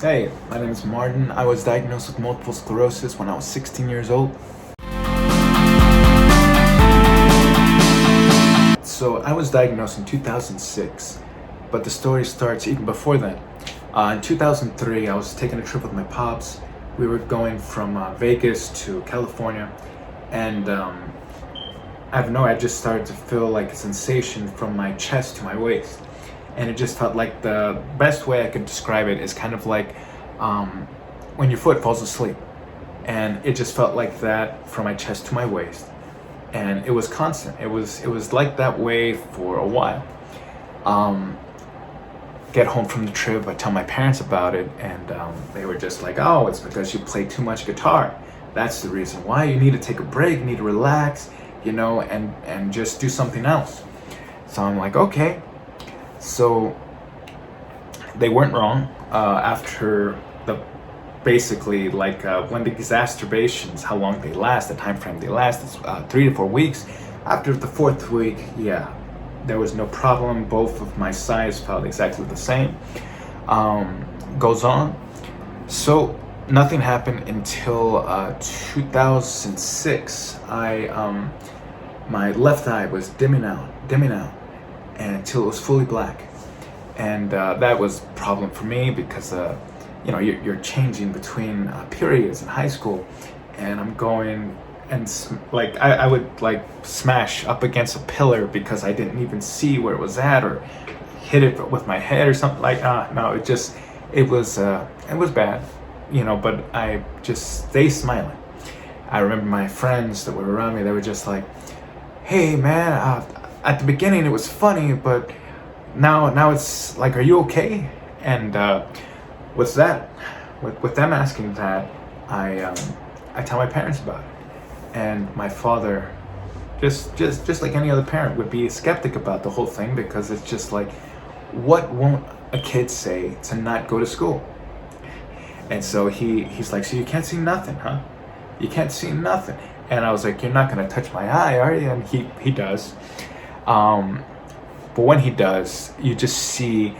Hey, my name is Martin. I was diagnosed with multiple sclerosis when I was 16 years old. So I was diagnosed in 2006, but the story starts even before then. In 2003, I was taking a trip with my pops. We were going from Vegas to California, and I just started to feel like a sensation from my chest to my waist. And it just felt like the best way I could describe it is kind of like when your foot falls asleep. And it just felt like that from my chest to my waist. And it was constant. It was like that way for a while. Get home from the trip, I tell my parents about it, and they were just like, "Oh, it's because you play too much guitar. That's the reason why. You need to take a break, you need to relax, and just do something else." So I'm like, okay. So they weren't wrong. After the basically like when the exacerbations, how long they last, the time frame they last is 3 to 4 weeks. After the 4th week, yeah, there was no problem. Both of my sides felt exactly the same. Goes on. So nothing happened until 2006. My left eye was dimming out, and until it was fully black. And that was a problem for me because you're changing between periods in high school, and I'm going and I would like smash up against a pillar because I didn't even see where it was at, or hit it with my head or something. No, it was bad, but I just stay smiling. I remember my friends that were around me, they were just like, "Hey man, at the beginning it was funny, but now it's like, are you okay?" And with them asking that, I tell my parents about it. And my father, just like any other parent, would be a skeptic about the whole thing, because it's just like, what won't a kid say to not go to school? And so he's like, "So you can't see nothing, huh? You can't see nothing." And I was like, "You're not gonna touch my eye, are you?" And he does. But when he does, you just see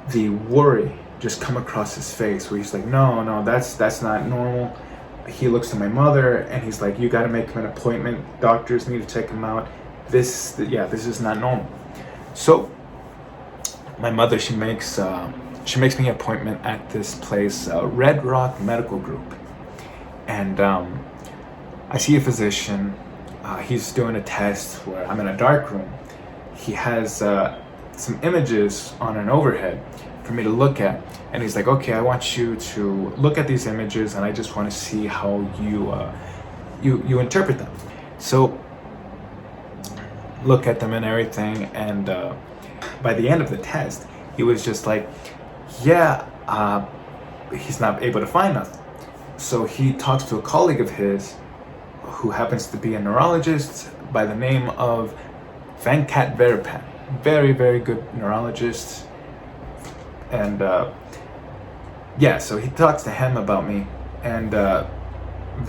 the worry just come across his face, where he's like, no, that's not normal. He looks to my mother and he's like, "You got to make him an appointment. Doctors need to check him out. This is not normal." So my mother, she makes me an appointment at this place, Red Rock Medical Group, and I see a physician. He's doing a test where I'm in a dark room. He has some images on an overhead for me to look at, and he's like, "Okay, I want you to look at these images, and I just want to see how you interpret them." So look at them and everything, and by the end of the test, he was just like, "Yeah, he's not able to find nothing." So he talks to a colleague of his who happens to be a neurologist by the name of Venkat Veerapan. Very, very good neurologist. And so he talks to him about me. And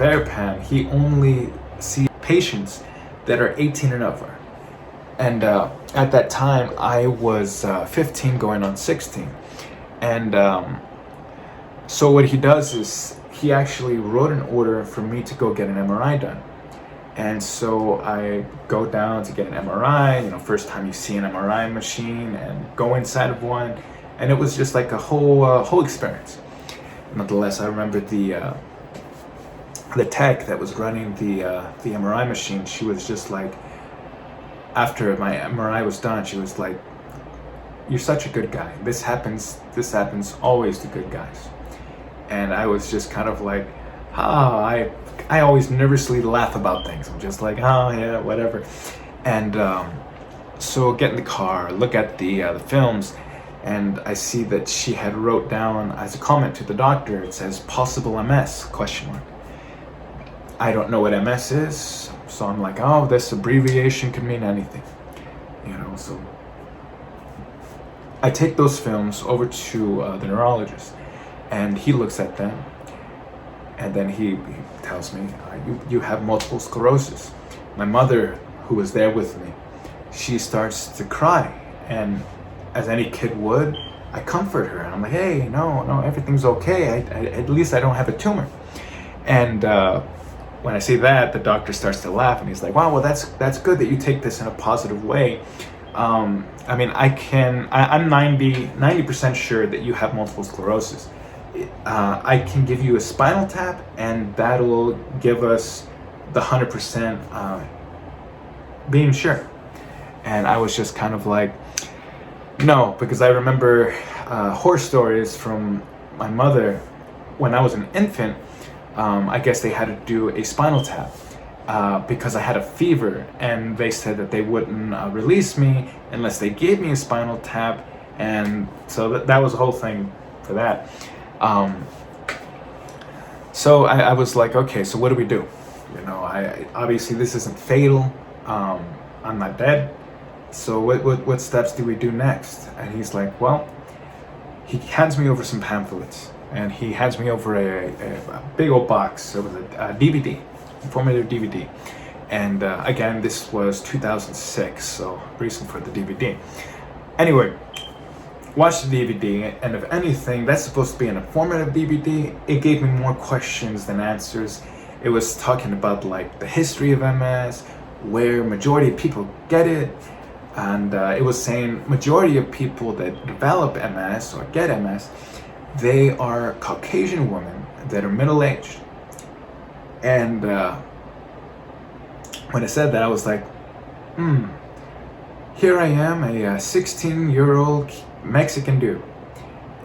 Veerapan, he only sees patients that are 18 and over. And at that time, I was 15 going on 16. And so what he does is he actually wrote an order for me to go get an MRI done. And so I go down to get an MRI, first time you see an MRI machine, and go inside of one. And it was just like a whole experience. Nonetheless, I remember the tech that was running the MRI machine. She was just like, after my MRI was done, she was like, "You're such a good guy. This happens always to good guys." And I was just kind of like, I always nervously laugh about things. I'm just like, "Oh yeah, whatever." And so get in the car, look at the films, and I see that she had wrote down as a comment to the doctor, it says possible MS ? I don't know what MS is, so I'm like, "Oh, this abbreviation could mean anything." So I take those films over to the neurologist, and he looks at them, and then he tells me, you have multiple sclerosis." My mother, who was there with me, she starts to cry, and as any kid would, I comfort her, and I'm like, hey, no, everything's okay. At least I don't have a tumor. And when I say that, the doctor starts to laugh, and he's like, wow, well, that's good that you take this in a positive way. I mean, I'm 90% sure that you have multiple sclerosis. I can give you a spinal tap, and that'll give us the 100% being sure. And I was just kind of like, no, because I remember horror stories from my mother when I was an infant. I guess they had to do a spinal tap because I had a fever, and they said that they wouldn't release me unless they gave me a spinal tap, and so that was the whole thing for that. So I was like, okay, so what do we do? I obviously this isn't fatal. I'm not dead. So what steps do we do next? And he's like, well, he hands me over some pamphlets, and he hands me over a big old box. It was a DVD, informative DVD. And again, this was 2006, so reason for the DVD. Anyway, watched the DVD, and if anything, that's supposed to be an informative DVD. It gave me more questions than answers. It was talking about like the history of MS, where majority of people get it, and it was saying majority of people that develop MS or get MS, they are Caucasian women that are middle-aged. And when I said that, I was like, here I am, a 16-year-old Mexican dude,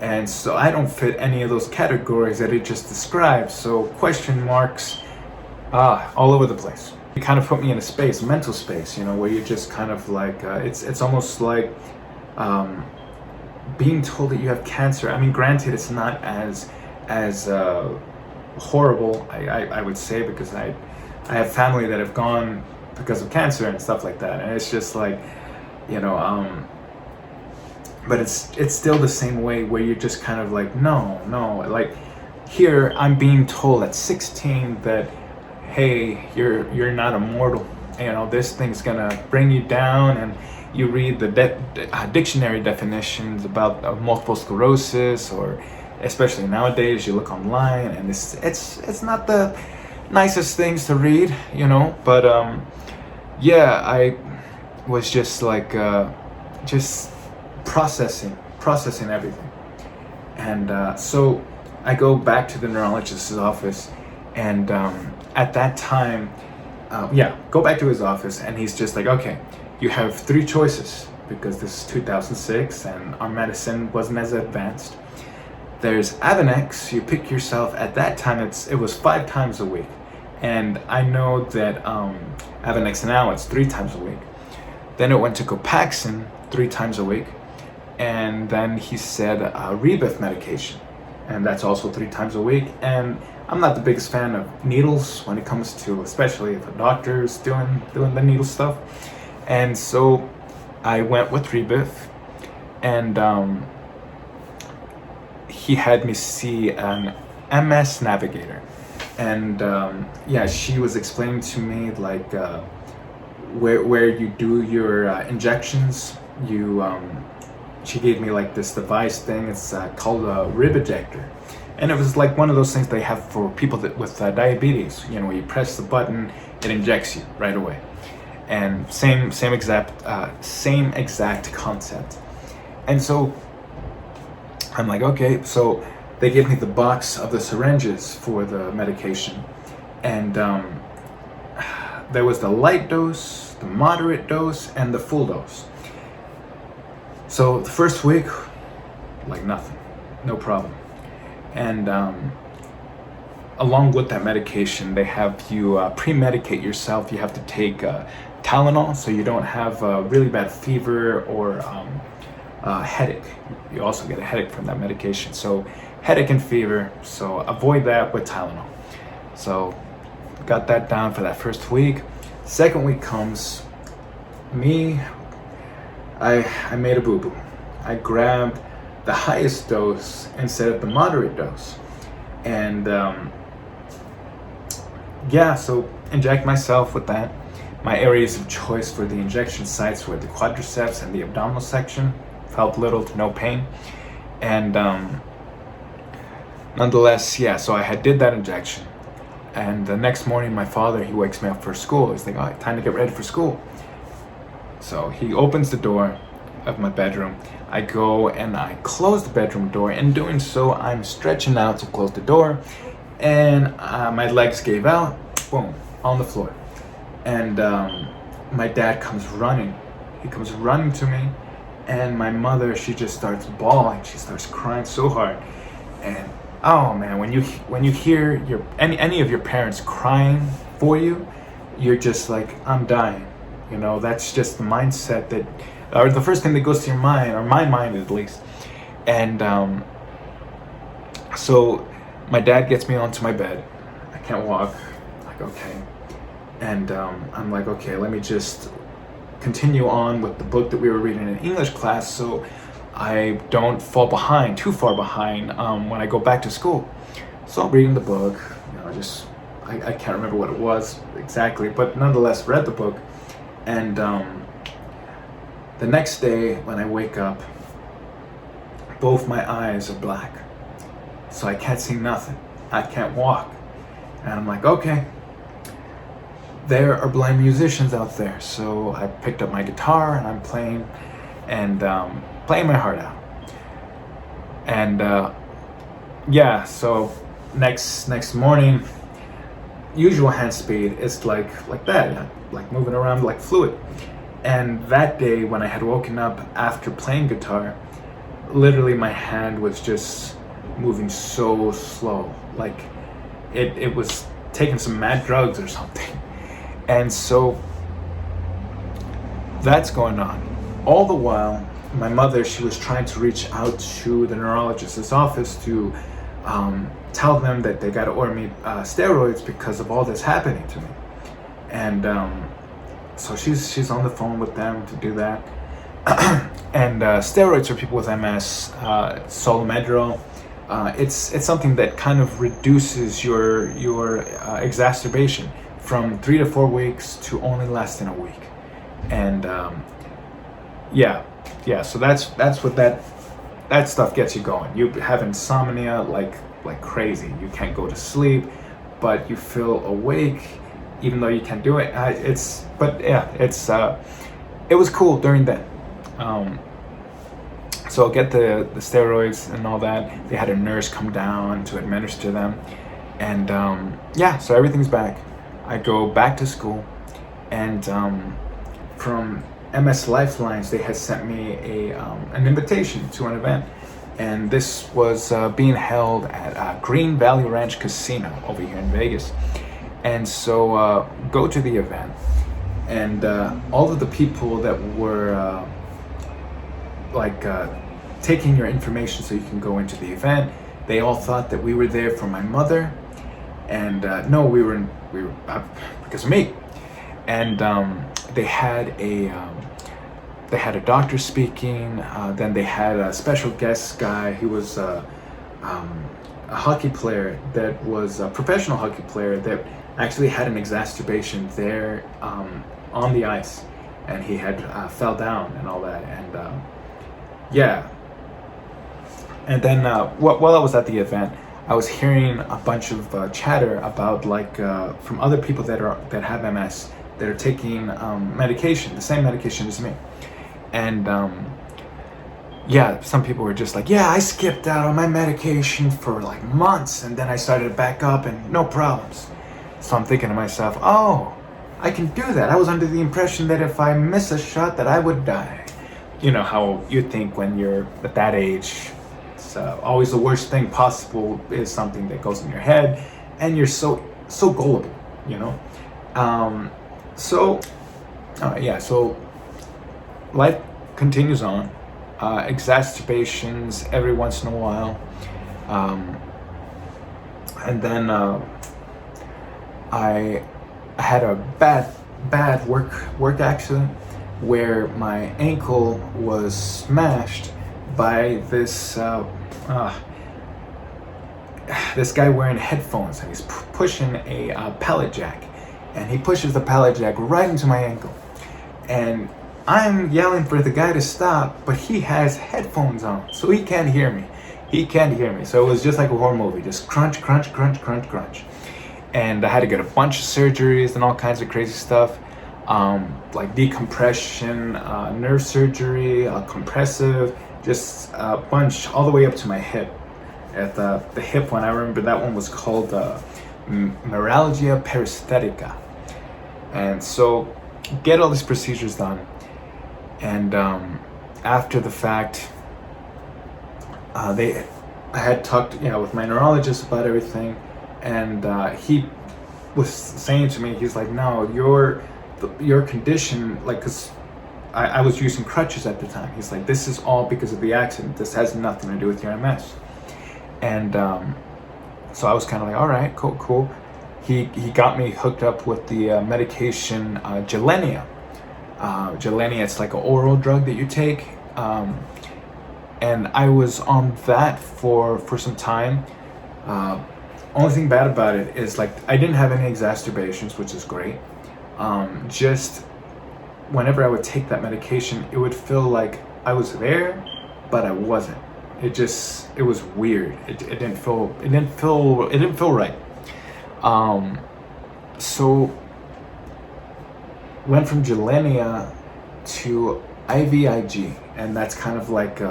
and so I don't fit any of those categories that it just described. So question marks all over the place. It kind of put me in a space, mental space, where you're just kind of like, it's almost like being told that you have cancer. I mean, granted, it's not as horrible, I would say, because I have family that have gone because of cancer and stuff like that, and it's just like, but it's still the same way where you're just kind of like, no, like here I'm being told at 16 that, hey, you're not immortal. This thing's gonna bring you down, and you read the dictionary definitions about multiple sclerosis, or especially nowadays you look online, and it's not the nicest things to read, But yeah, I was just like just processing everything, and so I go back to the neurologist's office, and at that time, go back to his office, and he's just like, okay, you have 3 choices, because this is 2006 and our medicine wasn't as advanced. There's Avonex. You pick yourself. At that time, it was 5 times a week, and I know that Avonex now it's 3 times a week. Then it went to Copaxone 3 times a week, and then he said Rebif medication, and that's also 3 times a week. And I'm not the biggest fan of needles when it comes to, especially if a doctor's doing the needle stuff. And so I went with Rebif, and he had me see an MS navigator. And she was explaining to me like where you do your injections. She gave me like this device thing. It's called a rib ejector. And it was like one of those things they have for people with diabetes. Where you press the button, it injects you right away. And same exact concept. And so I'm like, okay. So they gave me the box of the syringes for the medication, and there was the light dose, the moderate dose, and the full dose. So the first week, like nothing, no problem. And along with that medication, they have you pre-medicate yourself. You have to take Tylenol, so you don't have a really bad fever or headache. You also get a headache from that medication. So headache and fever, so avoid that with Tylenol. So got that down for that first week. Second week comes, I made a boo-boo. I grabbed the highest dose instead of the moderate dose. And so inject myself with that. My areas of choice for the injection sites were the quadriceps and the abdominal section. Felt little to no pain. And nonetheless, yeah, so did that injection. And the next morning, my father, he wakes me up for school. He's like, all right, time to get ready for school. So he opens the door of my bedroom. I go and I close the bedroom door. In doing so, I'm stretching out to close the door, and my legs gave out, boom, on the floor. And my dad comes running. He comes running to me, and my mother, she just starts bawling. She starts crying so hard. And oh man, when you hear any of your parents crying for you, you're just like, I'm dying. You know, that's just the mindset that, or the first thing that goes to your mind, or my mind at least. And so my dad gets me onto my bed. I can't walk. Like, okay. And I'm like, okay, let me just continue on with the book that we were reading in English class, so I don't fall behind, too far behind, when I go back to school. So I'm reading the book, you know, I can't remember what it was exactly, but nonetheless read the book. And the next day when I wake up, both my eyes are black. So I can't see nothing. I can't walk. And I'm like, okay, there are blind musicians out there. So I picked up my guitar and I'm playing, and playing my heart out. And yeah, so next morning, usual hand speed is like that, yeah, like moving around like fluid. And that day when I had woken up after playing guitar, literally my hand was just moving so slow, like it was taking some mad drugs or something. And so that's going on. All the while, my mother, she was trying to reach out to the neurologist's office to tell them that they got to order me steroids because of all this happening to me. And so she's on the phone with them to do that. And steroids for people with MS, Solomedrol, it's something that kind of reduces your exacerbation from 3 to 4 weeks to only lasting a week. And yeah, so that's what that stuff gets you going. You have insomnia like crazy. You can't go to sleep, but you feel awake even though you can't do it. It was cool during that. So I'll get the steroids and all that. They had a nurse come down to administer them, and yeah, so everything's back. I go back to school, and from MS Lifelines, they had sent me an invitation to an event, and this was being held at Green Valley Ranch Casino over here in Vegas. And so go to the event, and all of the people that were taking your information so you can go into the event, they all thought that we were there for my mother, and no, we were because of me. And they had a doctor speaking. Then they had a special guest guy. He was a hockey player that was a professional hockey player that actually had an exacerbation there on the ice, and he had fell down and all that. And yeah. And then while I was at the event, I was hearing a bunch of chatter about from other people that have MS that are taking medication, the same medication as me. And yeah, some people were just like, yeah, I skipped out on my medication for like months, and then I started to back up and no problems. So I'm thinking to myself, oh, I can do that. I was under the impression that if I miss a shot that I would die. You know how you think when you're at that age. It's always the worst thing possible is something that goes in your head, and you're so gullible, you know. So life continues on. Exacerbations every once in a while, and then I had a bad work accident where my ankle was smashed by this guy wearing headphones, and he's pushing a pallet jack, and he pushes the pallet jack right into my ankle. And I'm yelling for the guy to stop, but he has headphones on, so he can't hear me. He can't hear me. So it was just like a horror movie, just crunch, crunch, crunch, crunch, crunch. And I had to get a bunch of surgeries and all kinds of crazy stuff, like decompression, nerve surgery, compressive, just a bunch all the way up to my hip. At the hip one, I remember that one was called neuralgia peristhetica. And so get all these procedures done. And after the fact, I had talked, with my neurologist about everything, and he was saying to me, he's like, no, your condition, like, because I was using crutches at the time. He's like, this is all because of the accident. This has nothing to do with your MS. And so I was kind of like, all right, cool. He got me hooked up with the medication Gilenya. Gilenya, it's like an oral drug that you take. And I was on that for some time. Only thing bad about it is, like, I didn't have any exacerbations, which is great. Just whenever I would take that medication, it would feel like I was there, but I wasn't. It was weird. It didn't feel right. So went from Gilenya to IVIG, and that's kind of like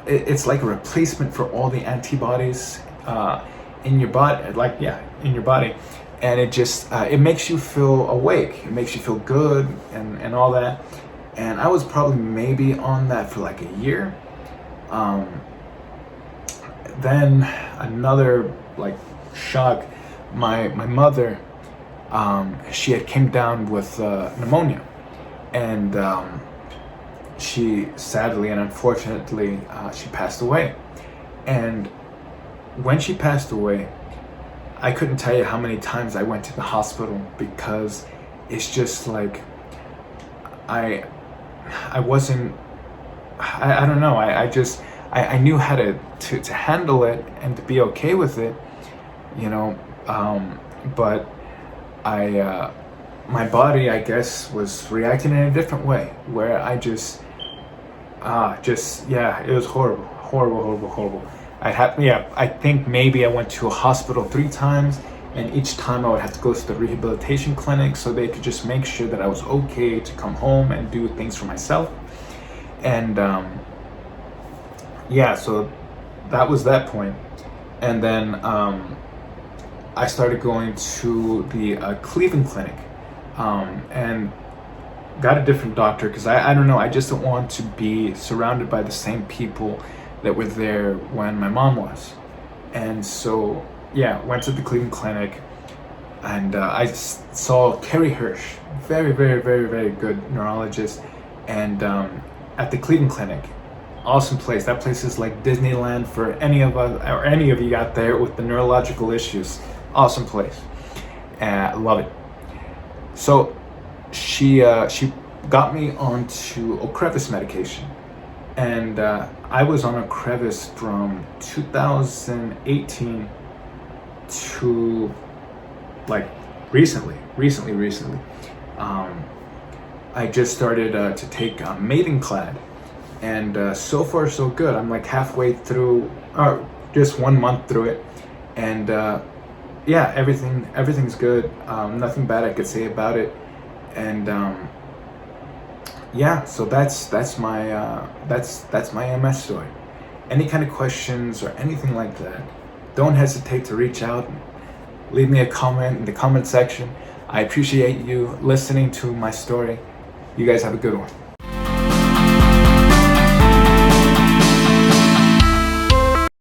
it's like a replacement for all the antibodies in your body, in your body, and it just it makes you feel awake. It makes you feel good and all that. And I was probably maybe on that for like a year. Then another like shock. My mother, she had came down with pneumonia, and she sadly and unfortunately she passed away. And when she passed away, I couldn't tell you how many times I went to the hospital, because it's just like I don't know. I knew how to handle it and to be okay with it, but my body, I guess, was reacting in a different way, where I it was horrible. I think maybe I went to a hospital 3 times, and each time I would have to go to the rehabilitation clinic so they could just make sure that I was okay to come home and do things for myself. And so that was that point. And then I started going to the Cleveland Clinic, and got a different doctor, because I don't know, I just don't want to be surrounded by the same people that were there when my mom was. And so went to the Cleveland Clinic, and I saw Kerry Hirsch, very, very, very, very good neurologist, and at the Cleveland Clinic. Awesome place. That place is like Disneyland for any of us, or any of you out there with the neurological issues. Awesome place. Love it. So she got me onto Ocrevus medication, and I was on Ocrevus from 2018 to like recently. I just started to take Maidenclad, and so far so good. I'm like halfway through, or just 1 month through it, and everything's good. Nothing bad I could say about it, and so that's my MS story. Any kind of questions or anything like that, don't hesitate to reach out. Leave me a comment in the comment section. I appreciate you listening to my story. You guys have a good one.